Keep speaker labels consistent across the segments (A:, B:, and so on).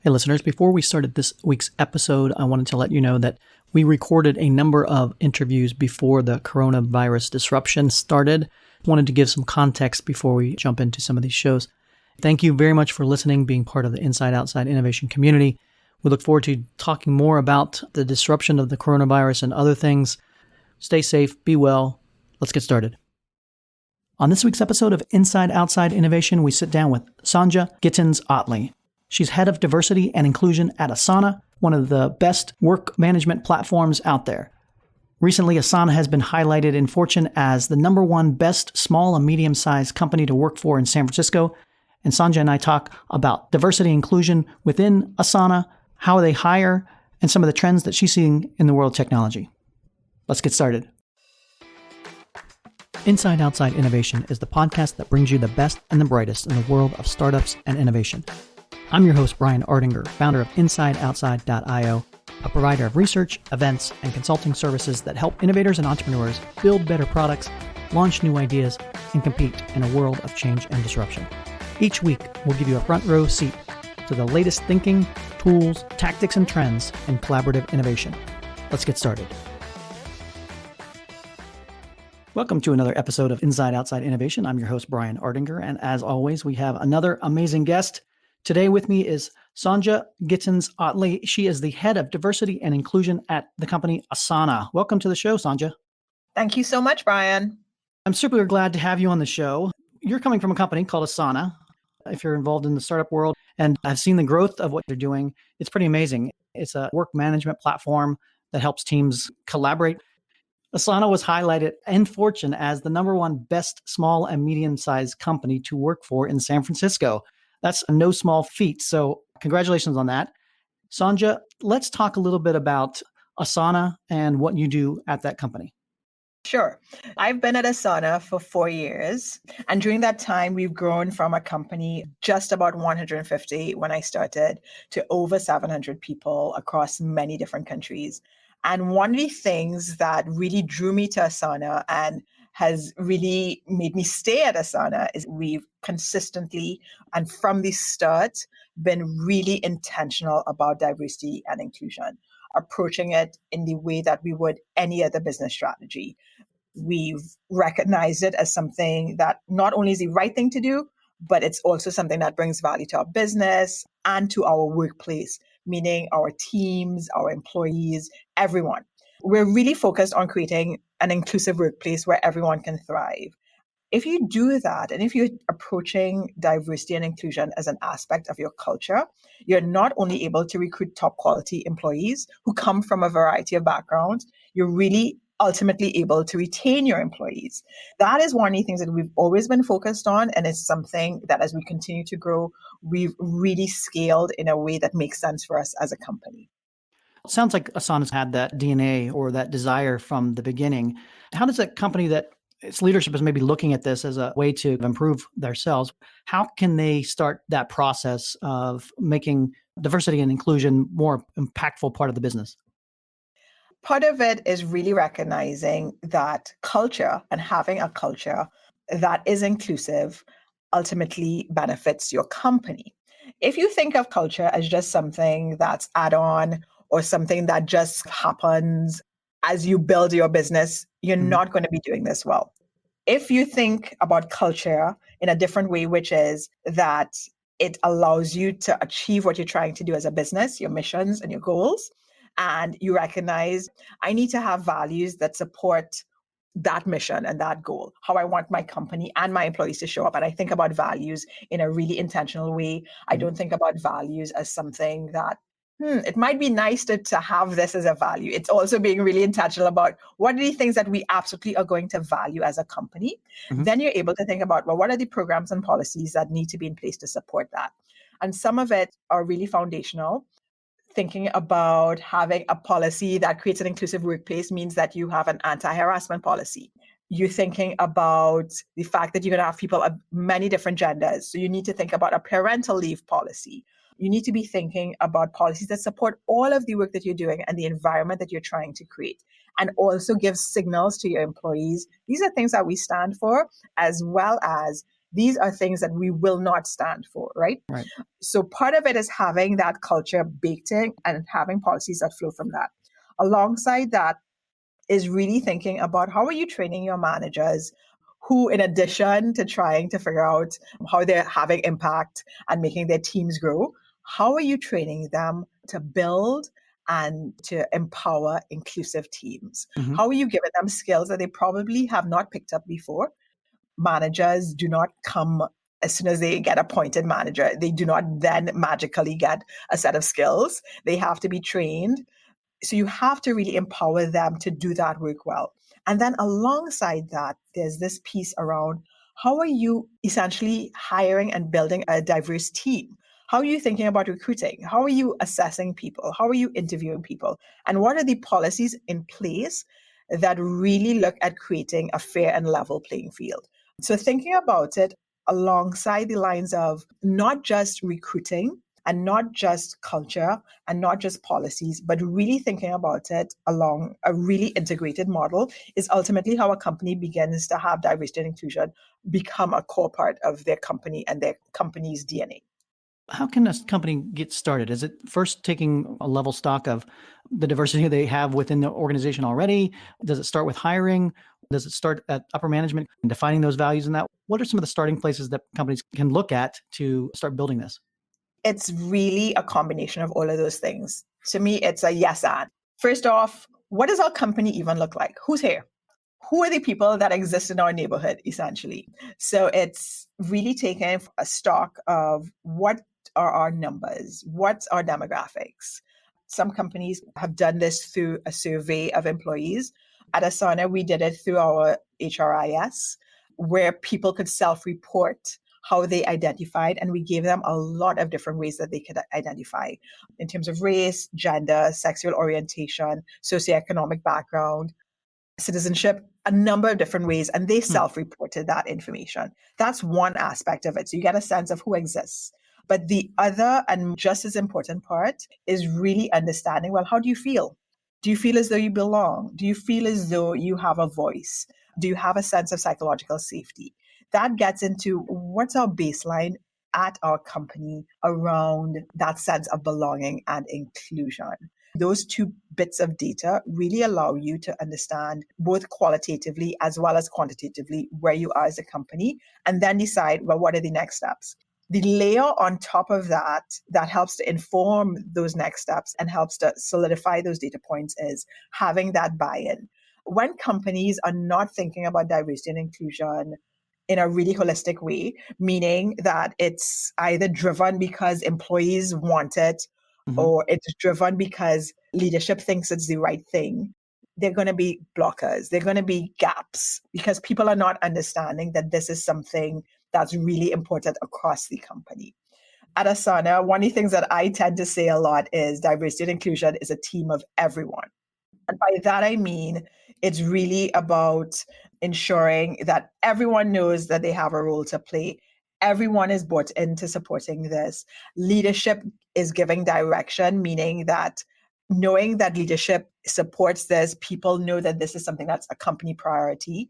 A: Hey, listeners, before we started this week's episode, I wanted to let you know that we recorded a number of interviews before the coronavirus disruption started. Wanted to give some context before we jump into some of these shows. Thank you very much for listening, being part of the Inside Outside Innovation community. We look forward to talking more about the disruption of the coronavirus and other things. Stay safe, be well. Let's get started. On this week's episode of Inside Outside Innovation, we sit down with Sonja Gittens Ottley. She's head of diversity and inclusion at Asana, one of the best work management platforms out there. Recently, Asana has been highlighted in Fortune as the #1 best small and medium-sized company to work for in San Francisco. And Sonja and I talk about diversity and inclusion within Asana, how they hire, and some of the trends that she's seeing in the world of technology. Let's get started. Inside Outside Innovation is the podcast that brings you the best and the brightest in the world of startups and innovation. I'm your host, Brian Ardinger, founder of InsideOutside.io, a provider of research, events, and consulting services that help innovators and entrepreneurs build better products, launch new ideas, and compete in a world of change and disruption. Each week, we'll give you a front row seat to the latest thinking, tools, tactics, and trends in collaborative innovation. Let's get started. Welcome to another episode of Inside Outside Innovation. I'm your host, Brian Ardinger, and as always, we have another amazing guest. Today with me is Sonja Gittens Ottley. She is the head of diversity and inclusion at the company Asana. Welcome to the show, Sonja.
B: Thank you so much, Brian.
A: I'm super glad to have you on the show. You're coming from a company called Asana. If you're involved in the startup world, and I've seen the growth of what they're doing, it's pretty amazing. It's a work management platform that helps teams collaborate. Asana was highlighted in Fortune as the #1 best small and medium-sized company to work for in San Francisco. That's no small feat. So congratulations on that. Sonja, let's talk a little bit about Asana and what you do at that company.
B: Sure. I've been at Asana for 4 years. And during that time, we've grown from a company just about 150 when I started to over 700 people across many different countries. And one of the things that really drew me to Asana and has really made me stay at Asana is we've consistently and from the start been really intentional about diversity and inclusion, approaching it in the way that we would any other business strategy. We've recognized it as something that not only is the right thing to do, but it's also something that brings value to our business and to our workplace, meaning our teams, our employees, everyone. We're really focused on creating an inclusive workplace where everyone can thrive. If you do that, and if you're approaching diversity and inclusion as an aspect of your culture, you're not only able to recruit top quality employees who come from a variety of backgrounds, you're really ultimately able to retain your employees. That is one of the things that we've always been focused on. And it's something that as we continue to grow, we've really scaled in a way that makes sense for us as a company.
A: It sounds like Asana's had that DNA or that desire from the beginning. How does a company that its leadership is maybe looking at this as a way to improve themselves, how can they start that process of making diversity and inclusion more impactful part of the business?
B: Part of it is really recognizing that culture and having a culture that is inclusive ultimately benefits your company. If you think of culture as just something that's add-on or something that just happens as you build your business, you're not going to be doing this well. If you think about culture in a different way, which is that it allows you to achieve what you're trying to do as a business, your missions and your goals, and you recognize, I need to have values that support that mission and that goal, how I want my company and my employees to show up. And I think about values in a really intentional way. I don't think about values as something that, it might be nice to have this as a value. It's also being really intentional about what are the things that we absolutely are going to value as a company. Then you're able to think about, well, what are the programs and policies that need to be in place to support that? And some of it are really foundational. Thinking about having a policy that creates an inclusive workplace means that you have an anti-harassment policy. You're thinking about the fact that you're going to have people of many different genders. So you need to think about a parental leave policy. You need to be thinking about policies that support all of the work that you're doing and the environment that you're trying to create, and also give signals to your employees. These are things that we stand for, as well as These are things that we will not stand for, right?
A: Right.
B: So part of it is having that culture baked in and having policies that flow from that. Alongside that is really thinking about how are you training your managers who, in addition to trying to figure out how they're having impact and making their teams grow, how are you training them to build and to empower inclusive teams?
A: Mm-hmm.
B: How are you giving them skills that they probably have not picked up before? Managers do not come as soon as they get appointed manager. They do not then magically get a set of skills. They have to be trained. So you have to really empower them to do that work well. And then alongside that, there's this piece around how are you essentially hiring and building a diverse team? How are you thinking about recruiting? How are you assessing people? How are you interviewing people? And what are the policies in place that really look at creating a fair and level playing field? So thinking about it alongside the lines of not just recruiting and not just culture and not just policies, but really thinking about it along a really integrated model is ultimately how a company begins to have diversity and inclusion become a core part of their company and their company's DNA.
A: How can a company get started? Is it first taking a level stock of the diversity they have within the organization already? Does it start with hiring? Does it start at upper management and defining those values in that? What are some of the starting places that companies can look at to start building this?
B: It's really a combination of all of those things. To me, it's a yes and. First off, what does our company even look like? Who's here? Who are the people that exist in our neighborhood, essentially? So it's really taking a stock of what are our numbers? What's our demographics? Some companies have done this through a survey of employees. At Asana, we did it through our HRIS, where people could self-report how they identified, and we gave them a lot of different ways that they could identify in terms of race, gender, sexual orientation, socioeconomic background, citizenship, a number of different ways, and they self-reported that information. That's one aspect of it. So you get a sense of who exists. But the other and just as important part is really understanding, well, how do you feel? Do you feel as though you belong? Do you feel as though you have a voice? Do you have a sense of psychological safety? That gets into what's our baseline at our company around that sense of belonging and inclusion. Those two bits of data really allow you to understand both qualitatively as well as quantitatively where you are as a company, and then decide, well, what are the next steps? The layer on top of that that helps to inform those next steps and helps to solidify those data points is having that buy-in. When companies are not thinking about diversity and inclusion in a really holistic way, meaning that it's either driven because employees want it or it's driven because leadership thinks it's the right thing, they're going to be blockers. They're going to be gaps because people are not understanding that this is something that's really important across the company. At Asana, one of the things that I tend to say a lot is diversity and inclusion is a team of everyone. And by that, I mean, it's really about ensuring that everyone knows that they have a role to play. Everyone is bought into supporting this. Leadership is giving direction, meaning that knowing that leadership supports this, people know that this is something that's a company priority.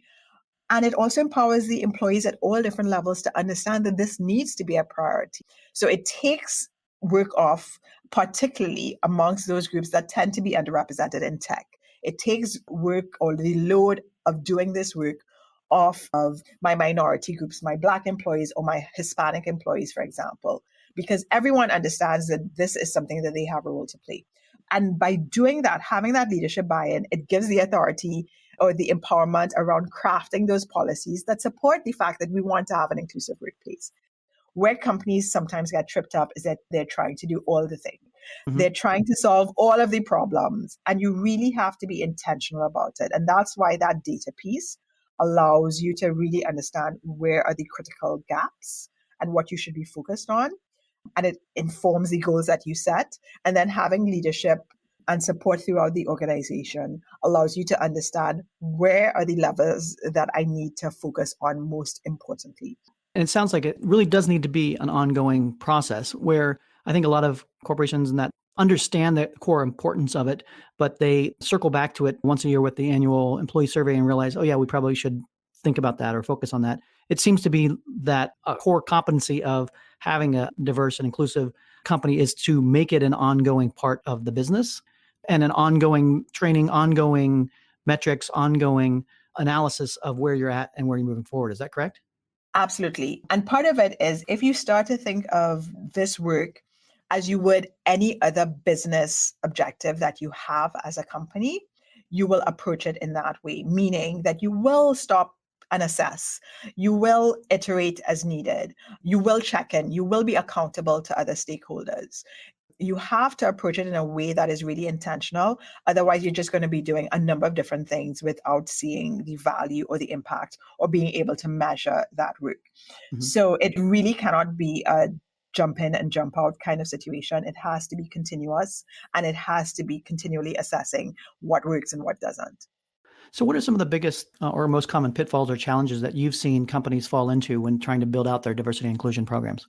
B: And it also empowers the employees at all different levels to understand that this needs to be a priority. So it takes work off, particularly amongst those groups that tend to be underrepresented in tech. It takes work or the load of doing this work off of my minority groups, my Black employees or my Hispanic employees, for example, because everyone understands that this is something that they have a role to play. And by doing that, having that leadership buy-in, it gives the authority or the empowerment around crafting those policies that support the fact that we want to have an inclusive workplace. Where companies sometimes get tripped up is that they're trying to do all the things. They're trying to solve all of the problems, and you really have to be intentional about it. And that's why that data piece allows you to really understand where are the critical gaps and what you should be focused on. And it informs the goals that you set. And then having leadership and support throughout the organization allows you to understand where are the levels that I need to focus on most importantly.
A: And it sounds like it really does need to be an ongoing process where I think a lot of corporations and that understand the core importance of it, but they circle back to it once a year with the annual employee survey and realize, oh yeah, we probably should think about that or focus on that. it seems to be that a core competency of having a diverse and inclusive company is to make it an ongoing part of the business and an ongoing training, ongoing metrics, ongoing analysis of where you're at and where you're moving forward. Is that correct?
B: Absolutely. And part of it is if you start to think of this work as you would any other business objective that you have as a company, you will approach it in that way, meaning that you will stop and assess. You will iterate as needed. You will check in. You will be accountable to other stakeholders. You have to approach it in a way that is really intentional. Otherwise, you're just going to be doing a number of different things without seeing the value or the impact or being able to measure that work.
A: Mm-hmm.
B: So it really cannot be a jump in and jump out kind of situation. It has to be continuous and it has to be continually assessing what works and what doesn't.
A: So what are some of the biggest or most common pitfalls or challenges that you've seen companies fall into when trying to build out their diversity and inclusion programs?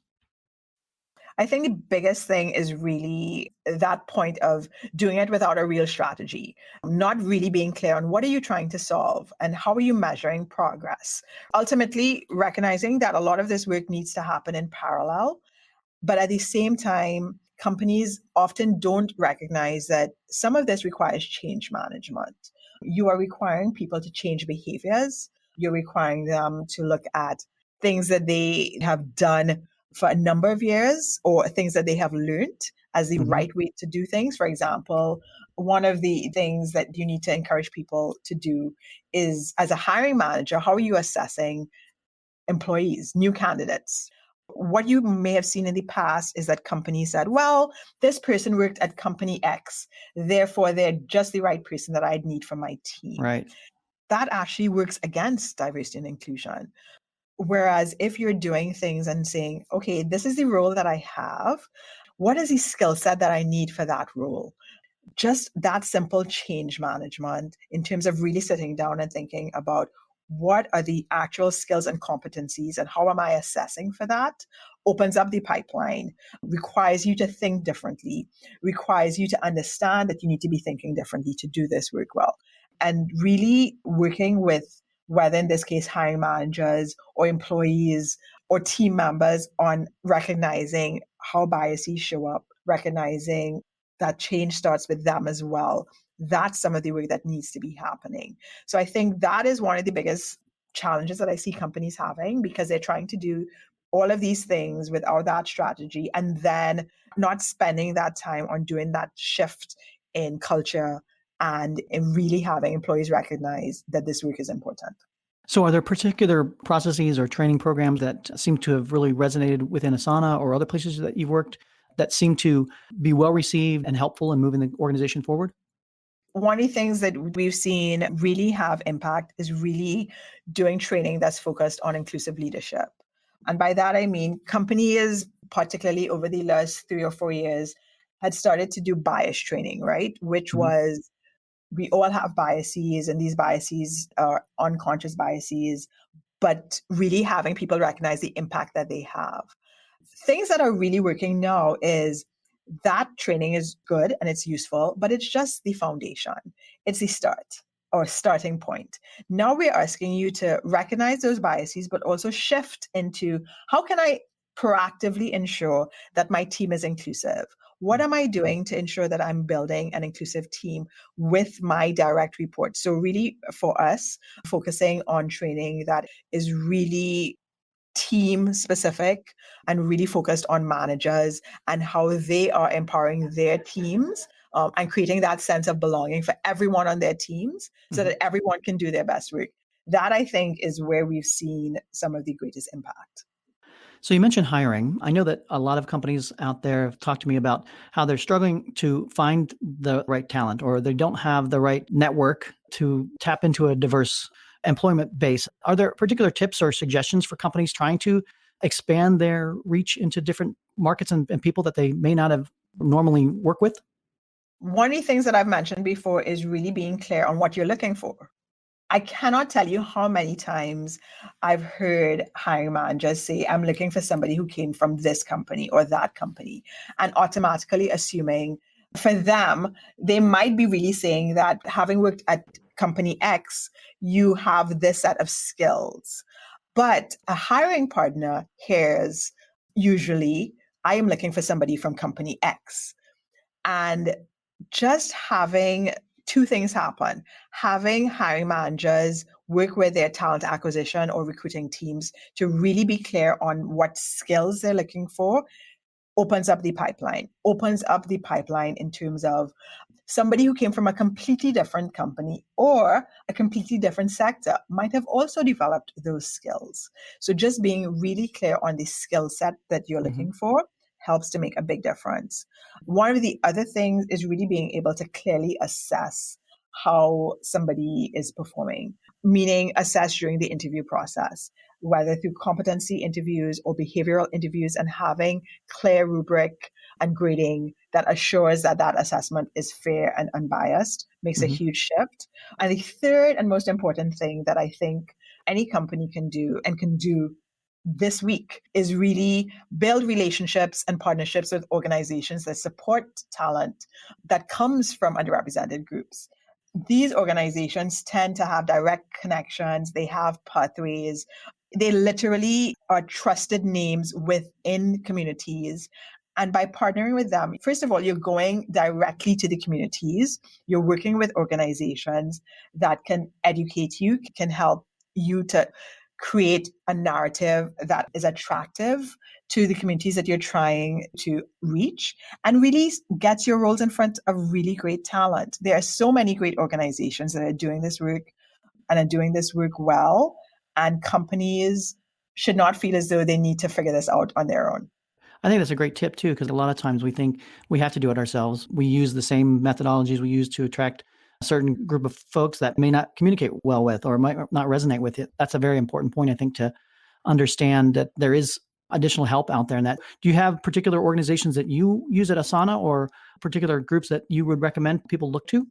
B: I think the biggest thing is really that point of doing it without a real strategy, not really being clear on what are you trying to solve and how are you measuring progress. Ultimately, recognizing that a lot of this work needs to happen in parallel, but at the same time, companies often don't recognize that some of this requires change management. You are requiring people to change behaviors. You're requiring them to look at things that they have done for a number of years or things that they have learned as the right way to do things. For example, one of the things that you need to encourage people to do is, as a hiring manager, how are you assessing employees, new candidates? What you may have seen in the past is that companies said, well, this person worked at company X, therefore they're just the right person that I'd need for my team.
A: Right.
B: That actually works against diversity and inclusion. Whereas if you're doing things and saying, okay, this is the role that I have, what is the skill set that I need for that role? Just that simple change management in terms of really sitting down and thinking about what are the actual skills and competencies and how am I assessing for that opens up the pipeline, requires you to think differently, requires you to understand that you need to be thinking differently to do this work well. And really working with, whether in this case, hiring managers or employees or team members, on recognizing how biases show up, recognizing that change starts with them as well. That's some of the work that needs to be happening. So I think that is one of the biggest challenges that I see companies having, because they're trying to do all of these things without that strategy and then not spending that time on doing that shift in culture and in really having employees recognize that this work is important.
A: So are there particular processes or training programs that seem to have really resonated within Asana or other places that you've worked that seem to be well received and helpful in moving the organization forward?
B: One of the things that we've seen really have impact is really doing training that's focused on inclusive leadership. And by that, I mean companies, particularly over the last 3 or 4 years, had started to do bias training, right? Which was, we all have biases, and these biases are unconscious biases, but really having people recognize the impact that they have. Things that are really working now is that training is good and it's useful, but it's just the foundation. It's the start or starting point. Now we're asking you to recognize those biases, but also shift into how can I proactively ensure that my team is inclusive? What am I doing to ensure that I'm building an inclusive team with my direct reports? So really for us, focusing on training that is really team specific and really focused on managers and how they are empowering their teams and creating that sense of belonging for everyone on their teams so that everyone can do their best work. That, I think, is where we've seen some of the greatest impact.
A: So you mentioned hiring. I know that a lot of companies out there have talked to me about how they're struggling to find the right talent, or they don't have the right network to tap into a diverse employment base. Are there particular tips or suggestions for companies trying to expand their reach into different markets and people that they may not have normally work with?
B: One of the things that I've mentioned before is really being clear on what you're looking for. I cannot tell you how many times I've heard hiring managers say, I'm looking for somebody who came from this company or that company, and automatically assuming for them, they might be really saying that having worked at company X, you have this set of skills. But a hiring partner hears usually, I am looking for somebody from company X. And just having two things happen, having hiring managers work with their talent acquisition or recruiting teams to really be clear on what skills they're looking for opens up the pipeline in terms of somebody who came from a completely different company or a completely different sector might have also developed those skills. So just being really clear on the skill set that you're looking for helps to make a big difference. One of the other things is really being able to clearly assess how somebody is performing, meaning assess during the interview process, whether through competency interviews or behavioral interviews, and having clear rubric and grading that assures that that assessment is fair and unbiased makes a huge shift. And the third and most important thing that I think any company can do and can do this week is really build relationships and partnerships with organizations that support talent that comes from underrepresented groups. These organizations tend to have direct connections, they have pathways, they literally are trusted names within communities. And by partnering with them, first of all, you're going directly to the communities. You're working with organizations that can educate you, can help you to create a narrative that is attractive to the communities that you're trying to reach and really gets your roles in front of really great talent. There are so many great organizations that are doing this work and are doing this work well, and companies should not feel as though they need to figure this out on their own.
A: I think that's a great tip too, because a lot of times we think we have to do it ourselves. We use the same methodologies we use to attract a certain group of folks that may not communicate well with or might not resonate with it. That's a very important point, I think, to understand that there is additional help out there in that. Do you have particular organizations that you use at Asana or particular groups that you would recommend people look to?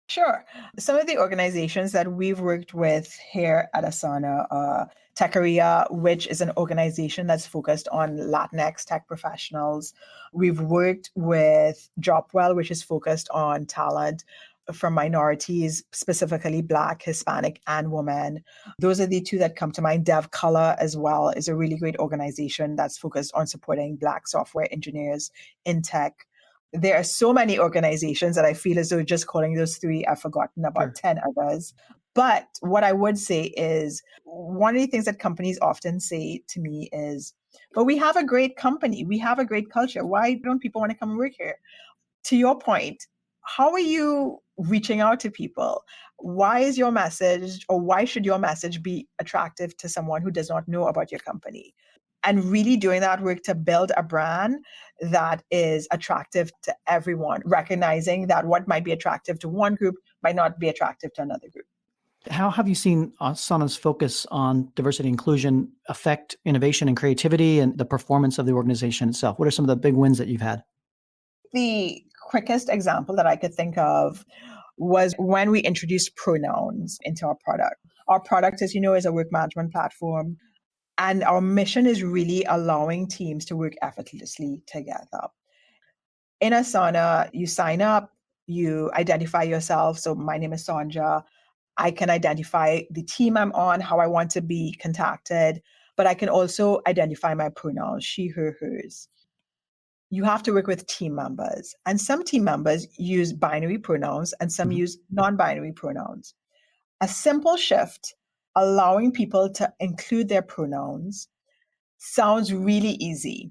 B: Sure. Some of the organizations that we've worked with here at Asana are Techaria, which is an organization that's focused on Latinx tech professionals. We've worked with Jobwell, which is focused on talent from minorities, specifically Black, Hispanic, and women. Those are the two that come to mind. DevColor as well is a really great organization that's focused on supporting Black software engineers in tech. There are so many organizations that I feel as though just calling those three, I've forgotten about 10 others. But what I would say is one of the things that companies often say to me is, but we have a great company. We have a great culture. Why don't people want to come and work here? To your point, how are you reaching out to people? Why is your message, or why should your message be attractive to someone who does not know about your company? And really doing that work to build a brand that is attractive to everyone, recognizing that what might be attractive to one group might not be attractive to another group.
A: How have you seen Asana's focus on diversity and inclusion affect innovation and creativity and the performance of the organization itself? What are some of the big wins that you've had?
B: The quickest example that I could think of was when we introduced pronouns into our product. Our product, as you know, is a work management platform. And our mission is really allowing teams to work effortlessly together. In Asana, you sign up, you identify yourself. So my name is Sonja. I can identify the team I'm on, how I want to be contacted, but I can also identify my pronouns, she, her, hers. You have to work with team members. And some team members use binary pronouns and some use non-binary pronouns. A simple shift allowing people to include their pronouns sounds really easy,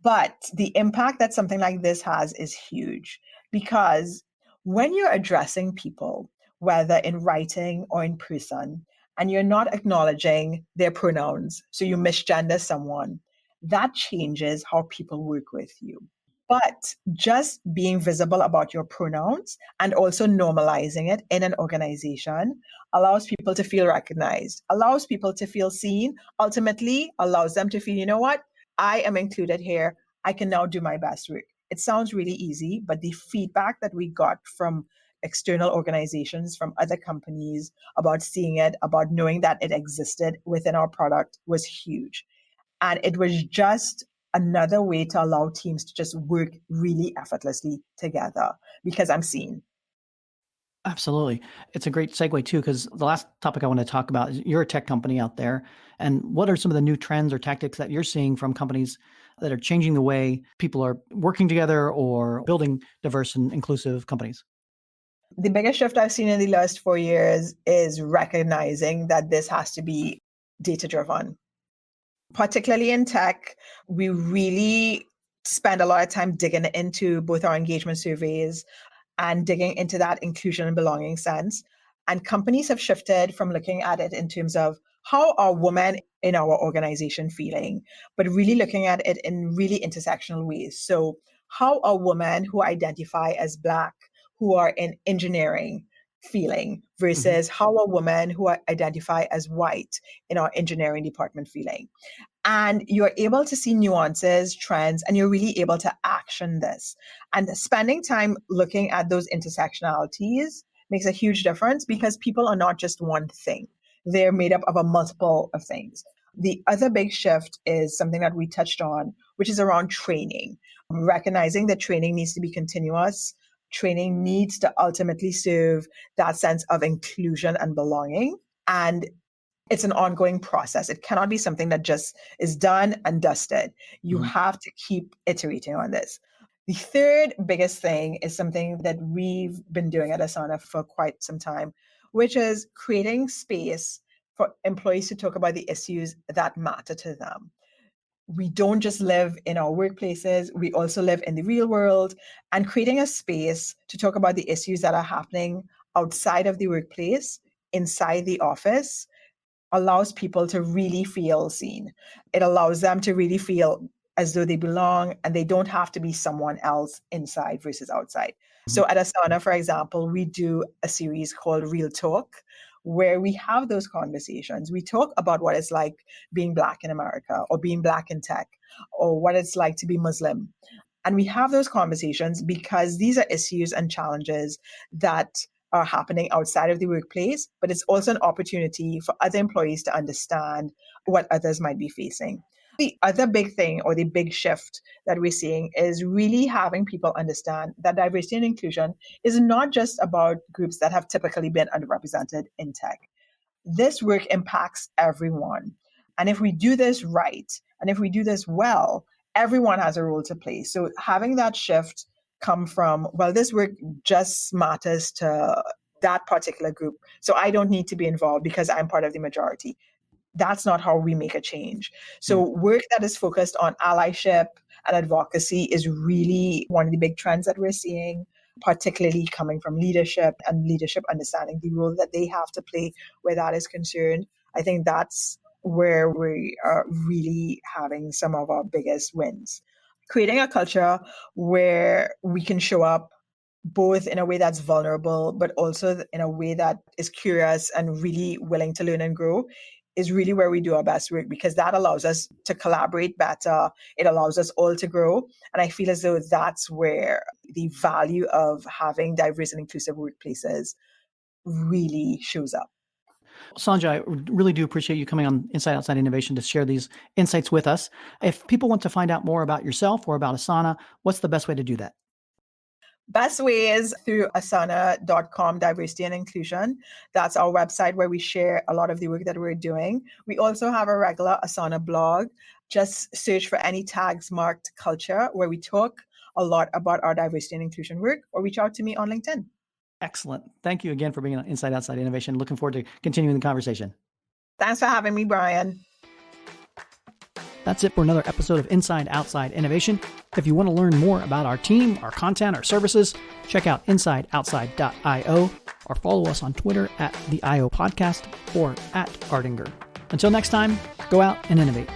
B: but the impact that something like this has is huge, because when you're addressing people, whether in writing or in person, and you're not acknowledging their pronouns, so you misgender someone, that changes how people work with you. But just being visible about your pronouns and also normalizing it in an organization allows people to feel recognized, allows people to feel seen, ultimately allows them to feel, you know what, I am included here. I can now do my best work. It sounds really easy, but the feedback that we got from external organizations, from other companies about seeing it, about knowing that it existed within our product was huge. And it was just another way to allow teams to just work really effortlessly together because I'm seen.
A: Absolutely. It's a great segue too, because the last topic I want to talk about is you're a tech company out there. And what are some of the new trends or tactics that you're seeing from companies that are changing the way people are working together or building diverse and inclusive companies?
B: The biggest shift I've seen in the last 4 years is recognizing that this has to be data driven. Particularly in tech, we really spend a lot of time digging into both our engagement surveys and digging into that inclusion and belonging sense. And companies have shifted from looking at it in terms of how are women in our organization feeling, but really looking at it in really intersectional ways. So, how are women who identify as Black, who are in engineering, feeling versus how are women who identify as white in our engineering department feeling? And you're able to see nuances, trends, and you're really able to action this. And spending time looking at those intersectionalities makes a huge difference because people are not just one thing. They're made up of a multiple of things. The other big shift is something that we touched on, which is around training. Recognizing that training needs to be continuous. Training needs to ultimately serve that sense of inclusion and belonging. And it's an ongoing process. It cannot be something that just is done and dusted. You have to keep iterating on this. The third biggest thing is something that we've been doing at Asana for quite some time, which is creating space for employees to talk about the issues that matter to them. We don't just live in our workplaces, we also live in the real world, and creating a space to talk about the issues that are happening outside of the workplace, inside the office, allows people to really feel seen. It allows them to really feel as though they belong and they don't have to be someone else inside versus outside. So at Asana, for example, we do a series called Real Talk, where we have those conversations. We talk about what it's like being Black in America or being Black in tech or what it's like to be Muslim. And we have those conversations because these are issues and challenges that are happening outside of the workplace, but it's also an opportunity for other employees to understand what others might be facing. The other big thing or the big shift that we're seeing is really having people understand that diversity and inclusion is not just about groups that have typically been underrepresented in tech. This work impacts everyone. And if we do this right, and if we do this well, everyone has a role to play. So having that shift come from, well, this work just matters to that particular group. So I don't need to be involved because I'm part of the majority. That's not how we make a change. So work that is focused on allyship and advocacy is really one of the big trends that we're seeing, particularly coming from leadership and leadership understanding the role that they have to play where that is concerned. I think that's where we are really having some of our biggest wins. Creating a culture where we can show up both in a way that's vulnerable, but also in a way that is curious and really willing to learn and grow is really where we do our best work because that allows us to collaborate better. It allows us all to grow. And I feel as though that's where the value of having diverse and inclusive workplaces really shows up.
A: Sonja, I really do appreciate you coming on Inside Outside Innovation to share these insights with us. If people want to find out more about yourself or about Asana, what's the best way to do that?
B: Best way is through asana.com, diversity and inclusion. That's our website where we share a lot of the work that we're doing. We also have a regular Asana blog. Just search for any tags marked culture where we talk a lot about our diversity and inclusion work, or reach out to me on LinkedIn.
A: Excellent. Thank you again for being on Inside Outside Innovation. Looking forward to continuing the conversation.
B: Thanks for having me, Brian.
A: That's it for another episode of Inside Outside Innovation. If you want to learn more about our team, our content, our services, check out insideoutside.io or follow us on Twitter at the IO Podcast or at Ardinger. Until next time, go out and innovate.